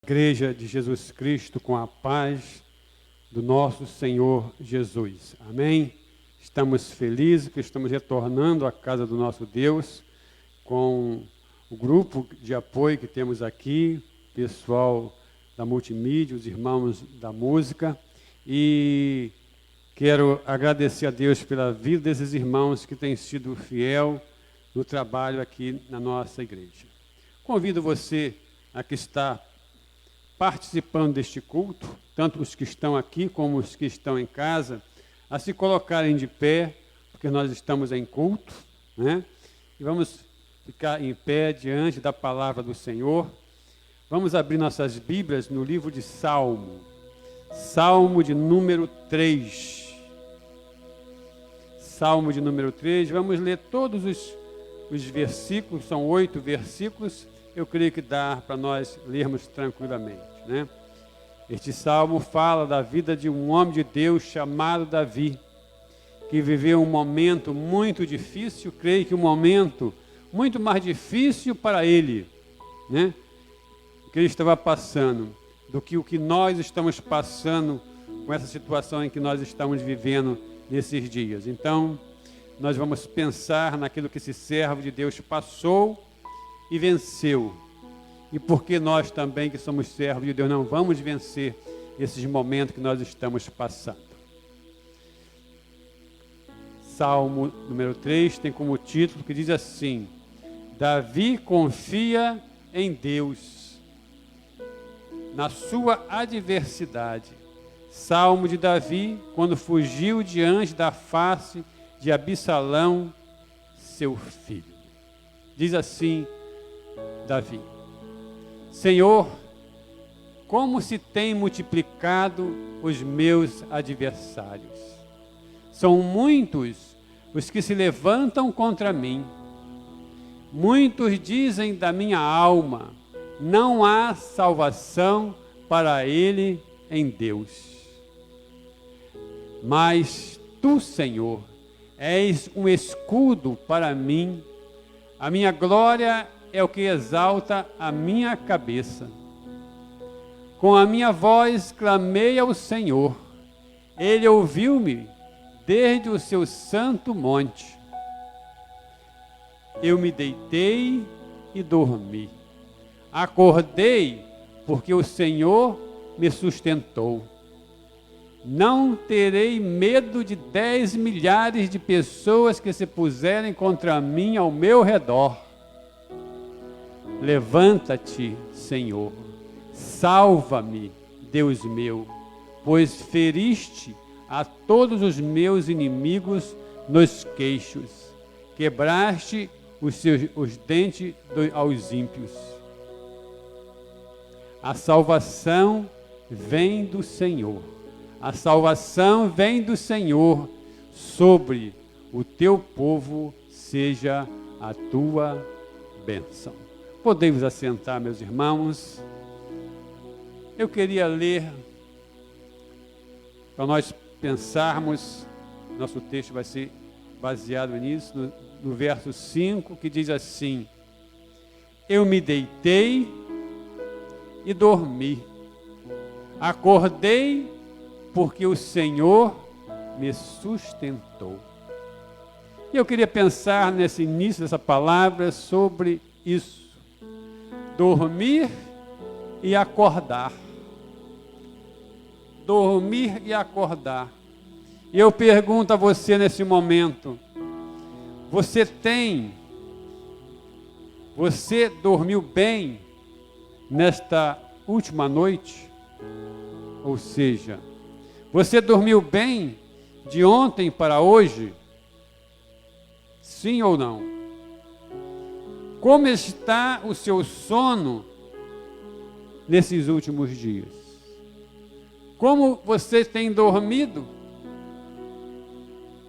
Igreja de Jesus Cristo, com a paz do nosso Senhor Jesus. Amém? Estamos felizes que estamos retornando à casa do nosso Deus com o grupo de apoio que temos aqui, pessoal da multimídia, os irmãos da música, e quero agradecer a Deus pela vida desses irmãos que têm sido fiel no trabalho aqui na nossa igreja. Convido você a que está participando deste culto, tanto os que estão aqui como os que estão em casa, a se colocarem de pé, porque nós estamos em culto, né? E vamos ficar em pé diante da palavra do Senhor. Vamos abrir nossas Bíblias no livro de Salmo, Salmo de número 3. Salmo de número 3, vamos ler todos os versículos, são 8 versículos. Eu creio que dá para nós lermos tranquilamente, né? Este salmo fala da vida de um homem de Deus chamado Davi, que viveu um momento muito difícil, creio que um momento muito mais difícil para ele, né? Que ele estava passando, do que o que nós estamos passando com essa situação em que nós estamos vivendo nesses dias. Então, nós vamos pensar naquilo que esse servo de Deus passou e venceu. E porque nós também, que somos servos de Deus, não vamos vencer esses momentos que nós estamos passando. Salmo número 3 tem como título que diz assim: Davi confia em Deus na sua adversidade. Salmo de Davi, quando fugiu diante da face de Absalão, seu filho. Diz assim Davi: Senhor, como se têm multiplicado os meus adversários. São muitos os que se levantam contra mim. Muitos dizem da minha alma: não há salvação para ele em Deus. Mas tu, Senhor, és um escudo para mim. A minha glória é o que exalta a minha cabeça. Com a minha voz clamei ao Senhor. Ele ouviu-me desde o seu santo monte. Eu me deitei e dormi. Acordei porque o Senhor me sustentou. Não terei medo de 10 milhares de pessoas que se puserem contra mim ao meu redor. Levanta-te, Senhor, salva-me, Deus meu, pois feriste a todos os meus inimigos nos queixos, quebraste os dentes aos ímpios. A salvação vem do Senhor, a salvação vem do Senhor, sobre o teu povo seja a tua bênção. Podemos assentar, meus irmãos. Eu queria ler, para nós pensarmos, nosso texto vai ser baseado nisso, no verso 5, que diz assim: Eu me deitei e dormi. Acordei porque o Senhor me sustentou. E eu queria pensar nesse início dessa palavra sobre isso. Dormir e acordar. Dormir e acordar. E eu pergunto a você nesse momento: você dormiu bem nesta última noite? Ou seja, você dormiu bem de ontem para hoje? Sim ou não? Como está o seu sono nesses últimos dias? Como você tem dormido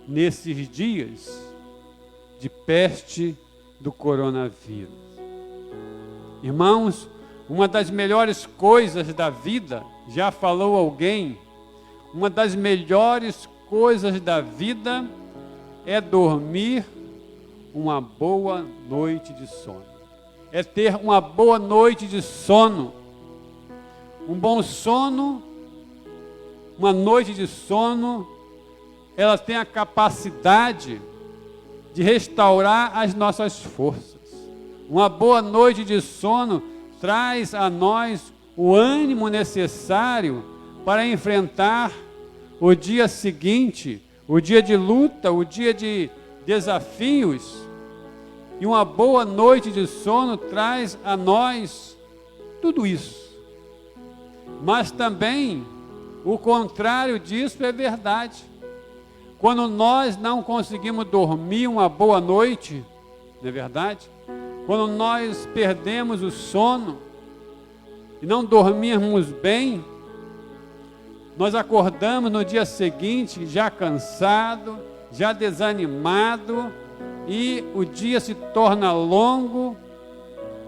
nesses dias de peste do coronavírus? Irmãos, uma das melhores coisas da vida, já falou alguém, uma das melhores coisas da vida é dormir uma boa noite de sono. É ter uma boa noite de sono. Um bom sono, uma noite de sono, ela tem a capacidade de restaurar as nossas forças. Uma boa noite de sono traz a nós o ânimo necessário para enfrentar o dia seguinte, o dia de luta, o dia de desafios. E uma boa noite de sono traz a nós tudo isso. Mas também o contrário disso é verdade. Quando nós não conseguimos dormir uma boa noite, não é verdade? Quando nós perdemos o sono e não dormirmos bem, nós acordamos no dia seguinte já cansado, já desanimado, e o dia se torna longo,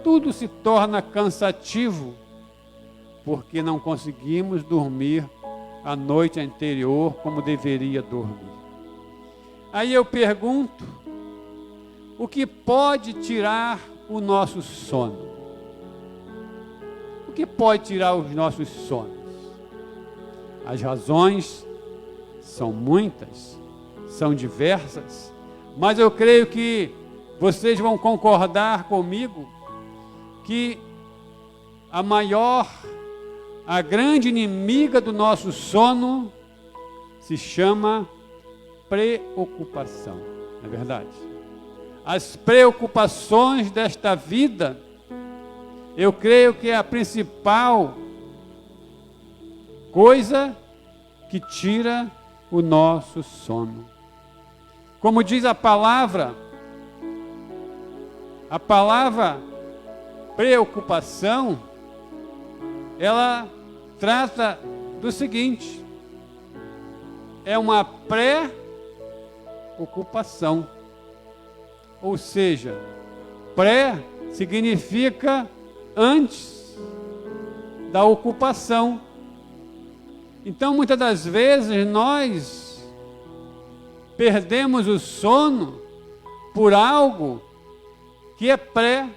tudo se torna cansativo, porque não conseguimos dormir a noite anterior como deveria dormir. Aí eu pergunto, o que pode tirar o nosso sono? O que pode tirar os nossos sonos? As razões são muitas, são diversas, mas eu creio que vocês vão concordar comigo que a grande inimiga do nosso sono se chama preocupação, não é verdade? As preocupações desta vida, eu creio que é a principal coisa que tira o nosso sono. Como diz a palavra preocupação, ela trata do seguinte: é uma pré-ocupação. Ou seja, pré significa antes da ocupação. Então, muitas das vezes, nós perdemos o sono por algo que é pré,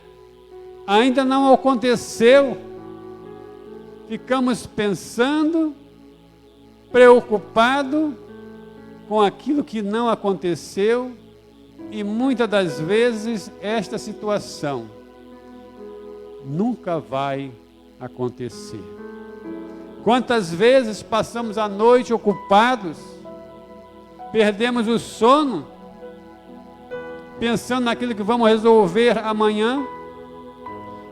ainda não aconteceu. Ficamos pensando, preocupado com aquilo que não aconteceu, e muitas das vezes esta situação nunca vai acontecer. Quantas vezes passamos a noite ocupados, perdemos o sono, pensando naquilo que vamos resolver amanhã,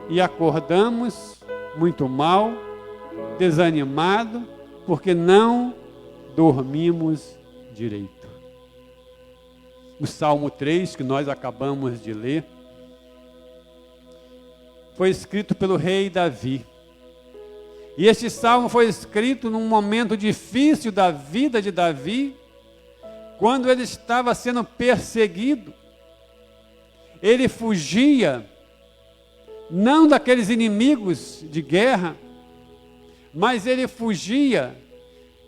e acordamos muito mal, desanimado, porque não dormimos direito. O Salmo 3, que nós acabamos de ler, foi escrito pelo rei Davi. E este salmo foi escrito num momento difícil da vida de Davi, quando ele estava sendo perseguido. Ele fugia, não daqueles inimigos de guerra, mas ele fugia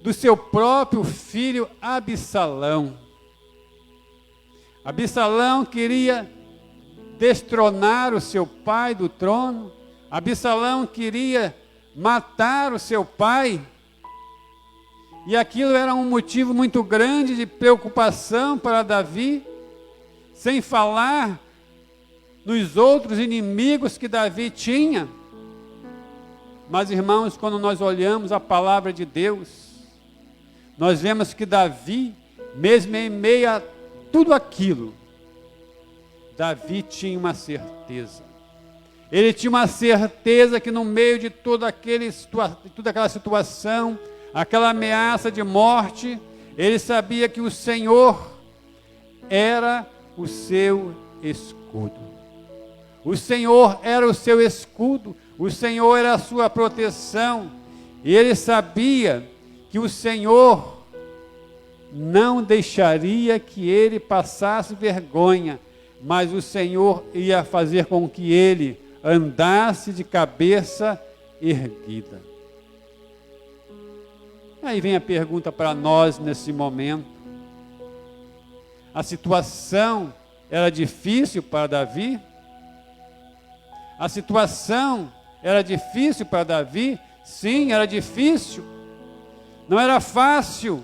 do seu próprio filho Absalão. Absalão queria destronar o seu pai do trono. Absalão queria matar o seu pai. E aquilo era um motivo muito grande de preocupação para Davi, sem falar nos outros inimigos que Davi tinha. Mas, irmãos, quando nós olhamos a palavra de Deus, nós vemos que Davi, mesmo em meio a tudo aquilo, Davi tinha uma certeza. Ele tinha uma certeza que no meio de toda aquela situação, aquela ameaça de morte, ele sabia que o Senhor era o seu escudo. O Senhor era o seu escudo, o Senhor era a sua proteção, e ele sabia que o Senhor não deixaria que ele passasse vergonha, mas o Senhor ia fazer com que ele andasse de cabeça erguida. Aí vem a pergunta para nós nesse momento. A situação era difícil para Davi? A situação era difícil para Davi? Sim, era difícil, não era fácil.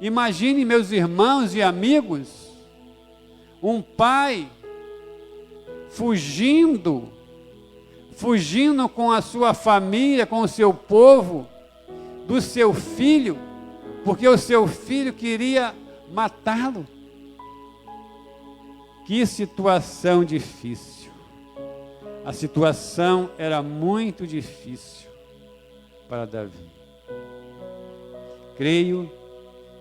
Imagine, meus irmãos e amigos, um pai fugindo com a sua família, com o seu povo, do seu filho, porque o seu filho queria matá-lo. Que situação difícil. A situação era muito difícil para Davi. Creio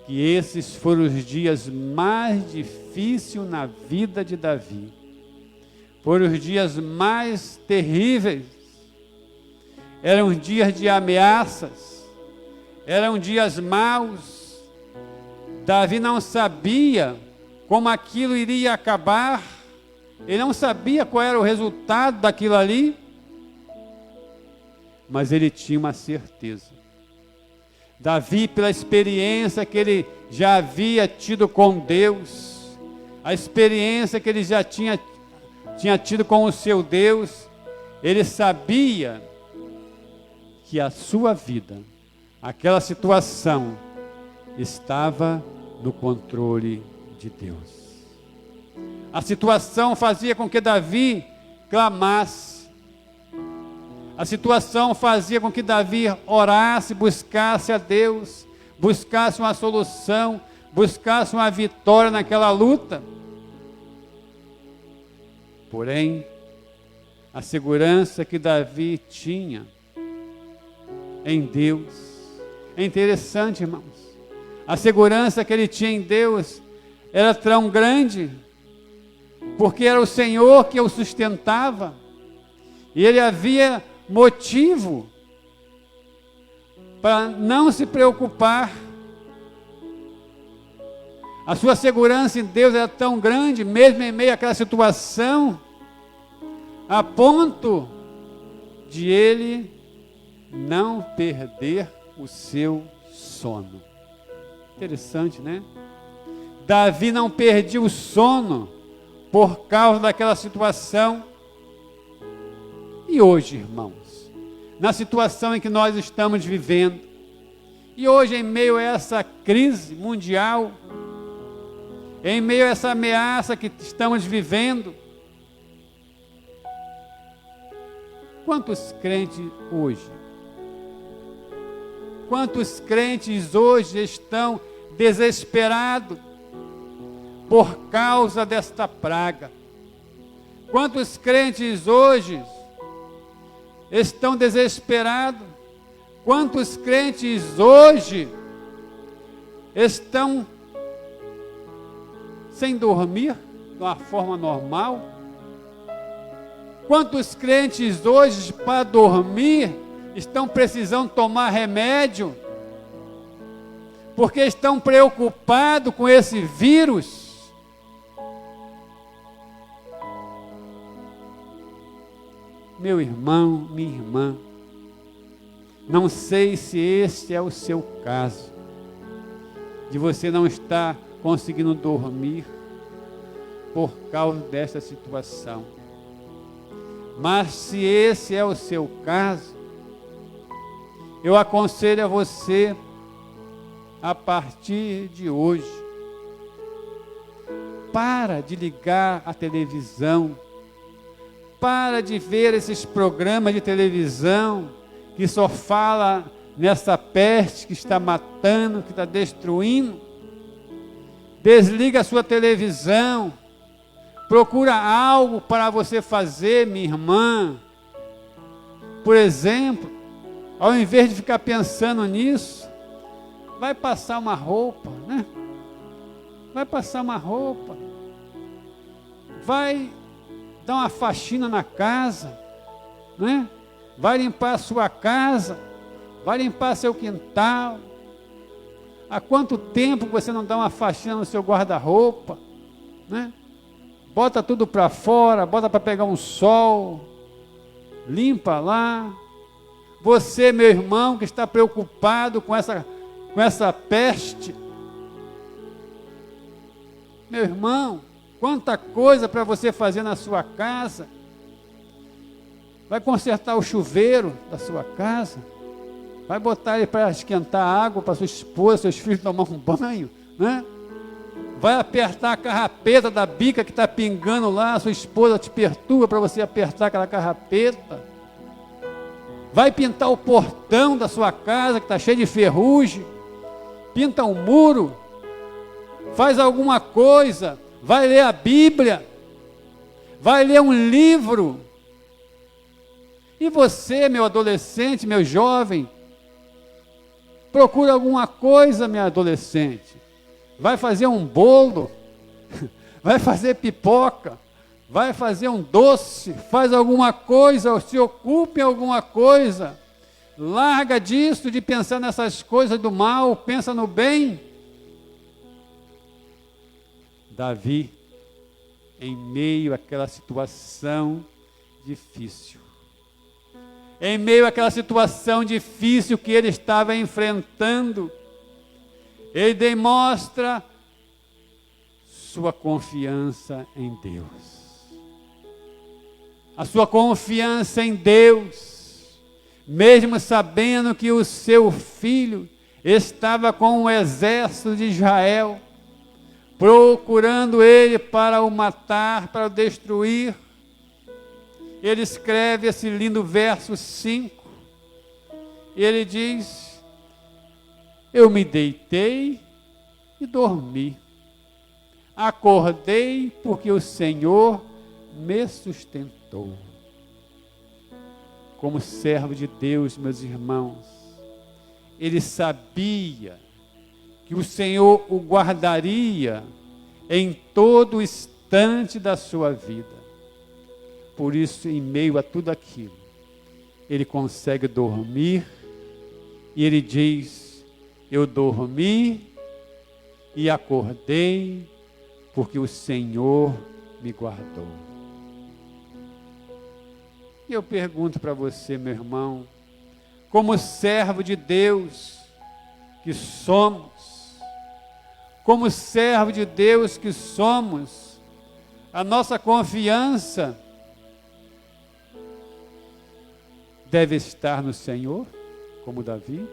que esses foram os dias mais difíceis na vida de Davi. Foram os dias mais terríveis. Eram dias de ameaças. Eram dias maus. Davi não sabia como aquilo iria acabar. Ele não sabia qual era o resultado daquilo ali. Mas ele tinha uma certeza. Davi, pela experiência que ele já havia tido com Deus, a experiência que ele já tinha tido com o seu Deus, ele sabia que a sua vida, aquela situação, estava no controle de Deus. A situação fazia com que Davi clamasse. A situação fazia com que Davi orasse, buscasse a Deus, buscasse uma solução, buscasse uma vitória naquela luta. Porém, a segurança que Davi tinha em Deus, é interessante, irmãos, a segurança que ele tinha em Deus era tão grande, porque era o Senhor que o sustentava, e ele havia motivo para não se preocupar. A sua segurança em Deus era tão grande, mesmo em meio àquela situação, a ponto de ele não perder o seu sono. Interessante, né? Davi não perdia o sono por causa daquela situação. E hoje, irmãos, na situação em que nós estamos vivendo, e hoje em meio a essa crise mundial, em meio a essa ameaça que estamos vivendo, quantos crentes hoje estão desesperados por causa desta praga? Quantos crentes hoje estão desesperados? Quantos crentes hoje estão sem dormir de uma forma normal? Quantos crentes hoje, para dormir, estão precisando tomar remédio, porque estão preocupados com esse vírus? Meu irmão, minha irmã, não sei se este é o seu caso, de você não estar conseguindo dormir por causa desta situação. Mas se esse é o seu caso, eu aconselho a você, a partir de hoje, para de ligar a televisão, para de ver esses programas de televisão que só fala nessa peste que está matando, que está destruindo. Desliga a sua televisão, procura algo para você fazer, minha irmã. Por exemplo, ao invés de ficar pensando nisso, vai passar uma roupa, né? Vai passar uma roupa, vai dar uma faxina na casa, né? Vai limpar a sua casa, vai limpar seu quintal. Há quanto tempo você não dá uma faxina no seu guarda-roupa, né? Bota tudo para fora, bota para pegar um sol, limpa lá. Você, meu irmão, que está preocupado com essa peste, meu irmão, quanta coisa para você fazer na sua casa. vai consertar o chuveiro da sua casa, vai botar ele para esquentar água para sua esposa, seus filhos tomar um banho, né? Vai apertar a carrapeta da bica que está pingando lá, sua esposa te perturba para você apertar aquela carrapeta. Vai pintar o portão da sua casa que está cheio de ferrugem, pinta um muro, faz alguma coisa, vai ler a Bíblia, vai ler um livro. E você, meu adolescente, meu jovem, procura alguma coisa, minha adolescente. Vai fazer um bolo, vai fazer pipoca, vai fazer um doce, faz alguma coisa, se ocupe em alguma coisa. Larga disso, de pensar nessas coisas do mal, pensa no bem. Davi, em meio àquela situação difícil, em meio àquela situação difícil que ele estava enfrentando, ele demonstra sua confiança em Deus. A sua confiança em Deus, mesmo sabendo que o seu filho estava com o exército de Israel, procurando ele para o matar, para o destruir, ele escreve esse lindo verso 5, e ele diz: eu me deitei e dormi, acordei porque o Senhor me sustentou. Como servo de Deus, meus irmãos, ele sabia que o Senhor o guardaria em todo instante da sua vida. Por isso, em meio a tudo aquilo, ele consegue dormir, e ele diz: eu dormi e acordei, porque o Senhor me guardou. E eu pergunto para você, meu irmão, como servo de Deus que somos, como servo de Deus que somos, a nossa confiança deve estar no Senhor, como Davi.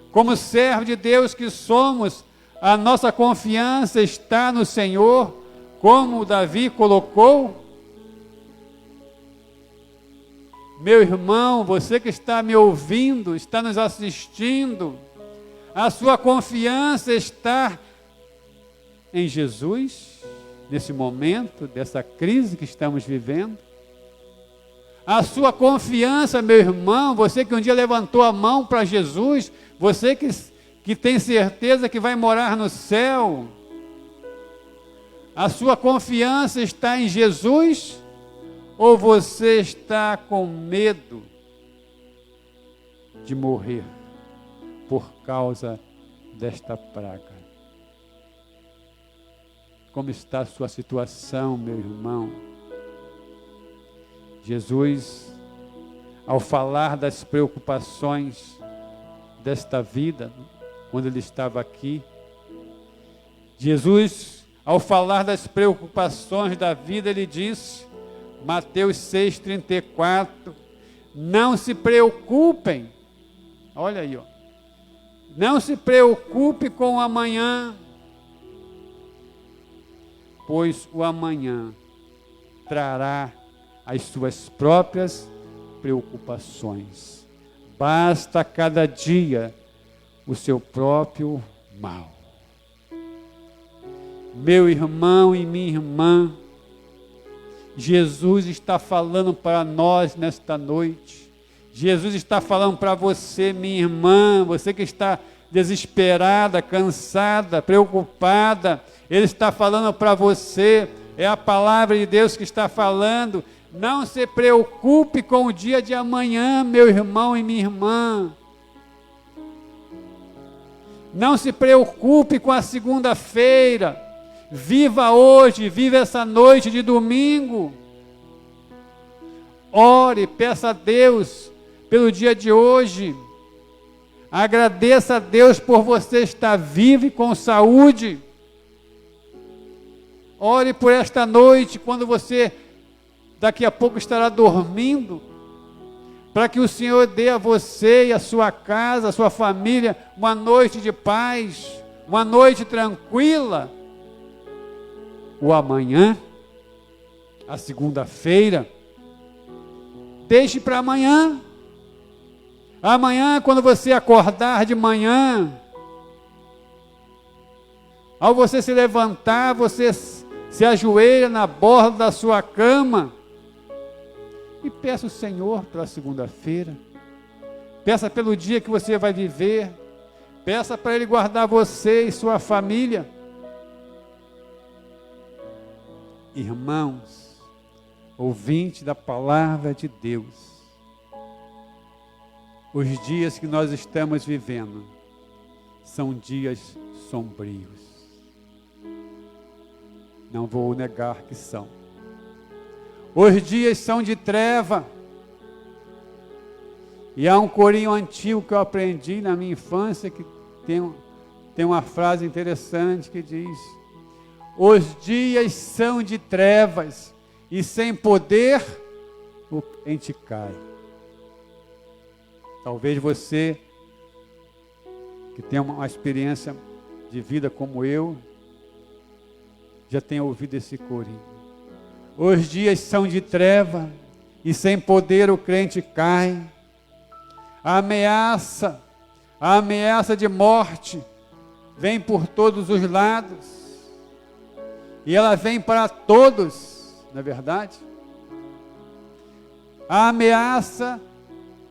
Como servo de Deus que somos, a nossa confiança está no Senhor, como Davi colocou. Meu irmão, você que está me ouvindo, está nos assistindo, a sua confiança está em Jesus, nesse momento, dessa crise que estamos vivendo. A sua confiança, meu irmão, você que um dia levantou a mão para Jesus, você que tem certeza que vai morar no céu, a sua confiança está em Jesus, ou você está com medo de morrer por causa desta praga? Como está a sua situação, meu irmão? Jesus, ao falar das preocupações desta vida, quando ele estava aqui, Jesus, ao falar das preocupações da vida, ele disse, Mateus 6,34, não se preocupem, olha aí, ó, não se preocupe com o amanhã, pois o amanhã trará as suas próprias preocupações. Basta cada dia o seu próprio mal. Meu irmão e minha irmã, Jesus está falando para nós nesta noite. Jesus está falando para você, minha irmã, você que está desesperada, cansada, preocupada. Ele está falando para você, é a palavra de Deus que está falando. Não se preocupe com o dia de amanhã, meu irmão e minha irmã. Não se preocupe com a segunda-feira. Viva hoje, viva essa noite de domingo. Ore, peça a Deus pelo dia de hoje. Agradeça a Deus por você estar vivo e com saúde. Ore por esta noite, quando você daqui a pouco estará dormindo, para que o Senhor dê a você e a sua casa, a sua família, uma noite de paz, uma noite tranquila. O amanhã, a segunda-feira, deixe para amanhã. Amanhã, quando você acordar de manhã, ao você se levantar, você se ajoelha na borda da sua cama e peça ao Senhor pela segunda-feira. Peça pelo dia que você vai viver. Peça para Ele guardar você e sua família. Irmãos, ouvinte da palavra de Deus, os dias que nós estamos vivendo são dias sombrios. Não vou negar que são. Os dias são de treva. E há um corinho antigo que eu aprendi na minha infância, que tem uma frase interessante que diz: os dias são de trevas, e sem poder o crente cai. Talvez você, que tem uma experiência de vida como eu, já tenha ouvido esse corinho. Os dias são de treva, e sem poder o crente cai. A ameaça de morte vem por todos os lados, e ela vem para todos, não é verdade? A ameaça,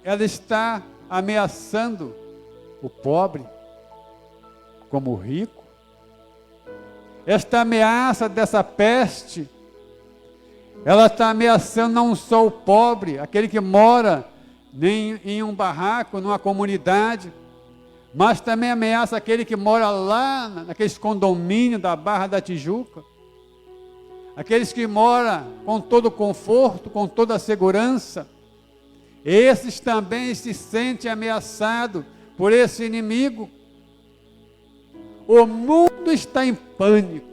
ela está ameaçando o pobre como o rico. Esta ameaça dessa peste, ela está ameaçando não só o pobre, aquele que mora em um barraco, numa comunidade, mas também ameaça aquele que mora lá naqueles condomínios da Barra da Tijuca, aqueles que moram com todo o conforto, com toda a segurança. Esses também se sentem ameaçados por esse inimigo. O mundo está em pânico.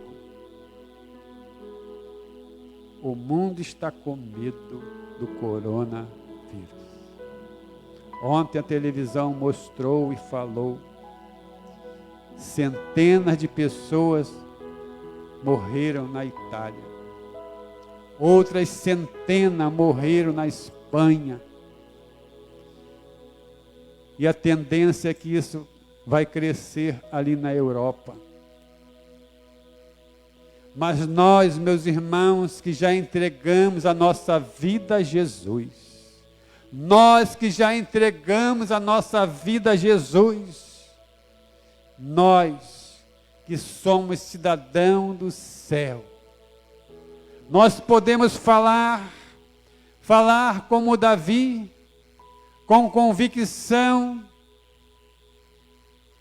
O mundo está com medo do coronavírus. Ontem a televisão mostrou e falou: centenas de pessoas morreram na Itália. Outras centenas morreram na Espanha. E a tendência é que isso vai crescer ali na Europa. Mas nós, meus irmãos, que já entregamos a nossa vida a Jesus, nós que já entregamos a nossa vida a Jesus, nós que somos cidadão do céu, nós podemos falar como Davi, com convicção,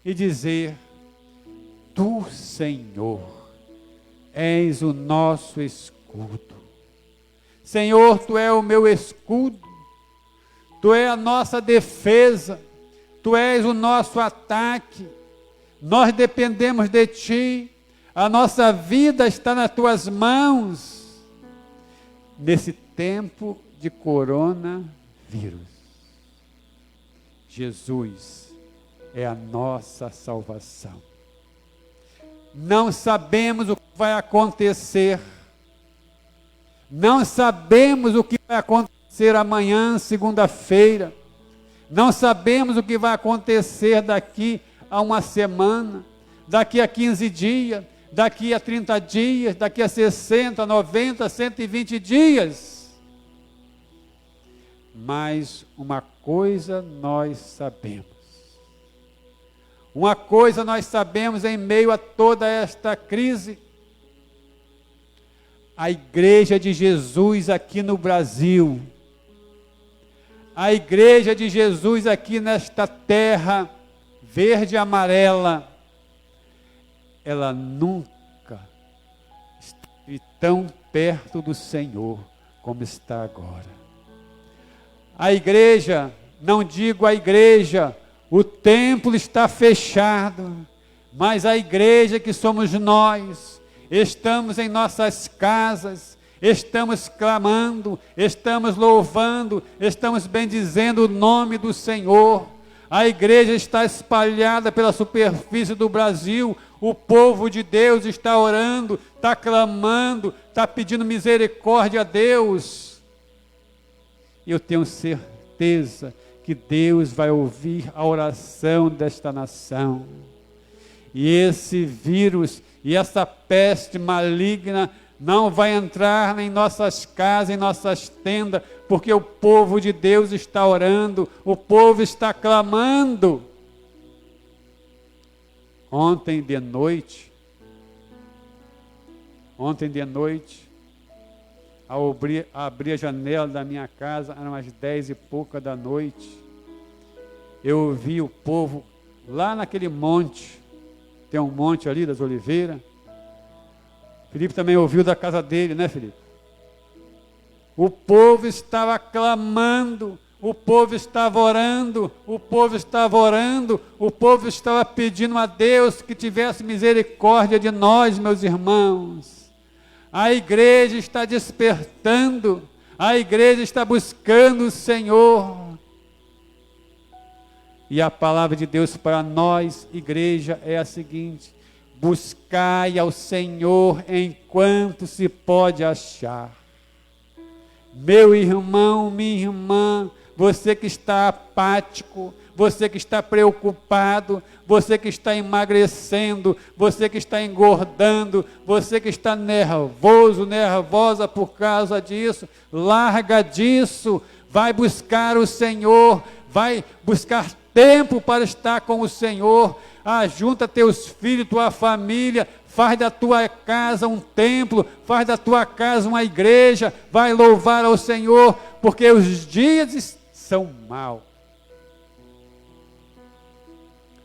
e dizer: Tu, Senhor, és o nosso escudo. Senhor, Tu és o meu escudo, Tu és a nossa defesa, Tu és o nosso ataque. Nós dependemos de Ti, a nossa vida está nas Tuas mãos, nesse tempo de coronavírus. Jesus é a nossa salvação. Não sabemos o que vai acontecer. Não sabemos o que vai acontecer amanhã, segunda-feira. Não sabemos o que vai acontecer daqui a uma semana, daqui a 15 dias, daqui a 30 dias, daqui a 60, 90, 120 dias. Mas uma coisa nós sabemos. Uma coisa nós sabemos em meio a toda esta crise: a Igreja de Jesus aqui no Brasil, a Igreja de Jesus aqui nesta terra verde e amarela, ela nunca esteve tão perto do Senhor como está agora. A igreja, não digo a igreja, o templo está fechado, mas a igreja que somos nós, estamos em nossas casas, estamos clamando, estamos louvando, estamos bendizendo o nome do Senhor. A igreja está espalhada pela superfície do Brasil, o povo de Deus está orando, está clamando, está pedindo misericórdia a Deus. E eu tenho certeza que Deus vai ouvir a oração desta nação. E esse vírus e essa peste maligna não vai entrar em nossas casas, em nossas tendas, porque o povo de Deus está orando, o povo está clamando. Ontem de noite, ao abrir a janela da minha casa, eram umas 10 e pouca da noite, eu ouvi o povo lá naquele monte, tem um monte ali das oliveiras. Felipe também ouviu da casa dele, né, Felipe? O povo estava clamando, o povo estava orando, o povo estava pedindo a Deus que tivesse misericórdia de nós, meus irmãos. A igreja está despertando, a igreja está buscando o Senhor. E a palavra de Deus para nós, igreja, é a seguinte: buscai ao Senhor enquanto se pode achar. Meu irmão, minha irmã, você que está apático, você que está preocupado, você que está emagrecendo, você que está engordando, você que está nervoso, nervosa por causa disso, larga disso, vai buscar o Senhor, vai buscar tempo para estar com o Senhor. Ajunta teus filhos, tua família, faz da tua casa um templo, faz da tua casa uma igreja, vai louvar ao Senhor, porque os dias são maus.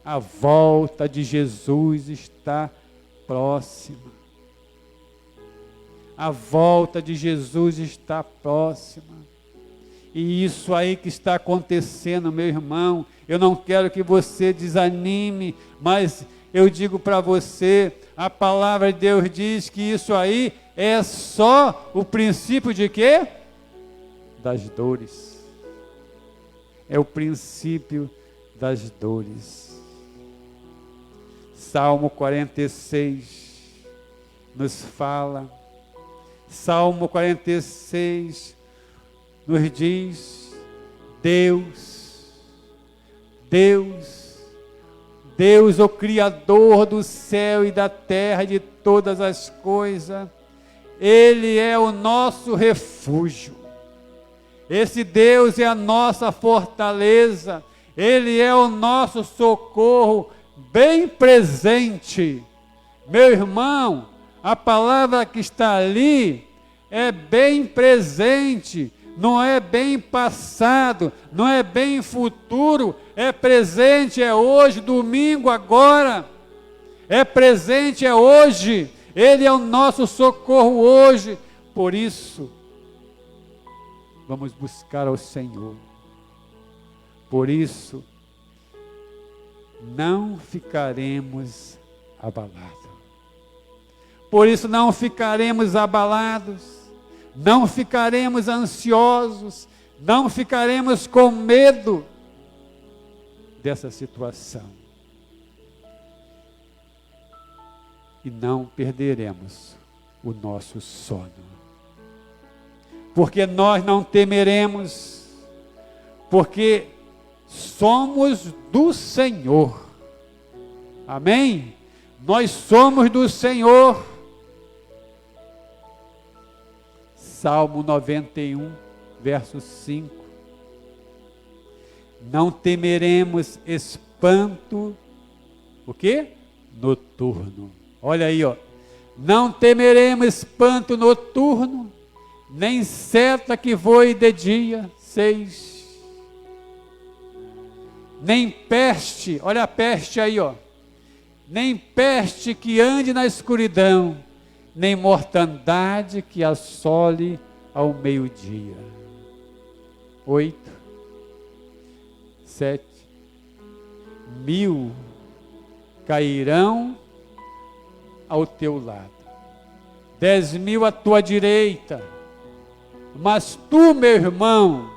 A volta de Jesus está próxima. A volta de Jesus está próxima. E isso aí que está acontecendo, meu irmão, eu não quero que você desanime, mas eu digo para você, a palavra de Deus diz que isso aí é só o princípio de quê? Das dores. É o princípio das dores. Salmo 46 nos fala, Salmo 46 nos diz, Deus, o Criador do céu e da terra e de todas as coisas, Ele é o nosso refúgio. Esse Deus é a nossa fortaleza, Ele é o nosso socorro bem presente. Meu irmão, a palavra que está ali é bem presente, não é bem passado, não é bem futuro, é presente, é hoje, domingo, agora, é presente, é hoje, Ele é o nosso socorro hoje. Por isso, vamos buscar ao Senhor. Por isso, não ficaremos abalados. Por isso não ficaremos abalados, não ficaremos ansiosos, não ficaremos com medo dessa situação. E não perderemos o nosso sono. Porque nós não temeremos, porque somos do Senhor. Amém? Nós somos do Senhor. Salmo 91, verso 5. Não temeremos espanto, o quê? Noturno. Olha aí, ó. Não temeremos espanto noturno, nem seta que voe de dia. 6. Nem peste, olha a peste aí, ó. Nem peste que ande na escuridão, nem mortandade que assole ao meio-dia. 8, 7. 1000 cairão ao teu lado, 10.000 à tua direita, mas tu, meu irmão,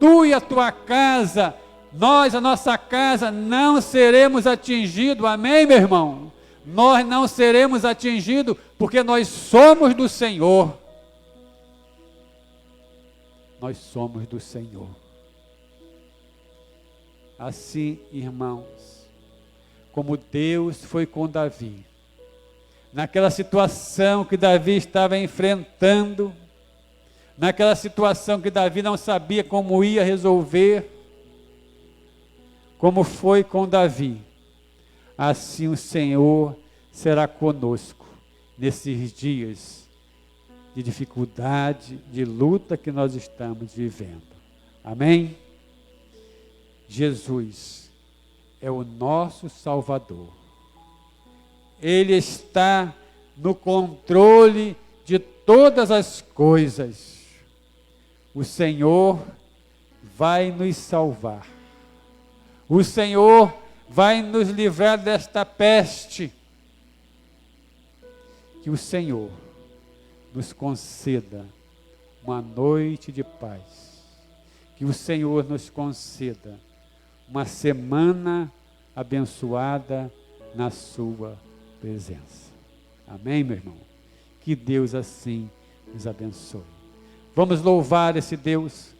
tu e a tua casa, nós, a nossa casa, não seremos atingidos. Amém, meu irmão? Nós não seremos atingidos, porque nós somos do Senhor. Nós somos do Senhor. Assim, irmãos, como Deus foi com Davi, naquela situação que Davi estava enfrentando, naquela situação que Davi não sabia como ia resolver, como foi com Davi, assim o Senhor será conosco nesses dias de dificuldade, de luta que nós estamos vivendo. Amém? Jesus é o nosso Salvador. Ele está no controle de todas as coisas. O Senhor vai nos salvar. O Senhor vai nos livrar desta peste. Que o Senhor nos conceda uma noite de paz. Que o Senhor nos conceda uma semana abençoada na sua presença. Amém, meu irmão? Que Deus assim nos abençoe. Vamos louvar esse Deus.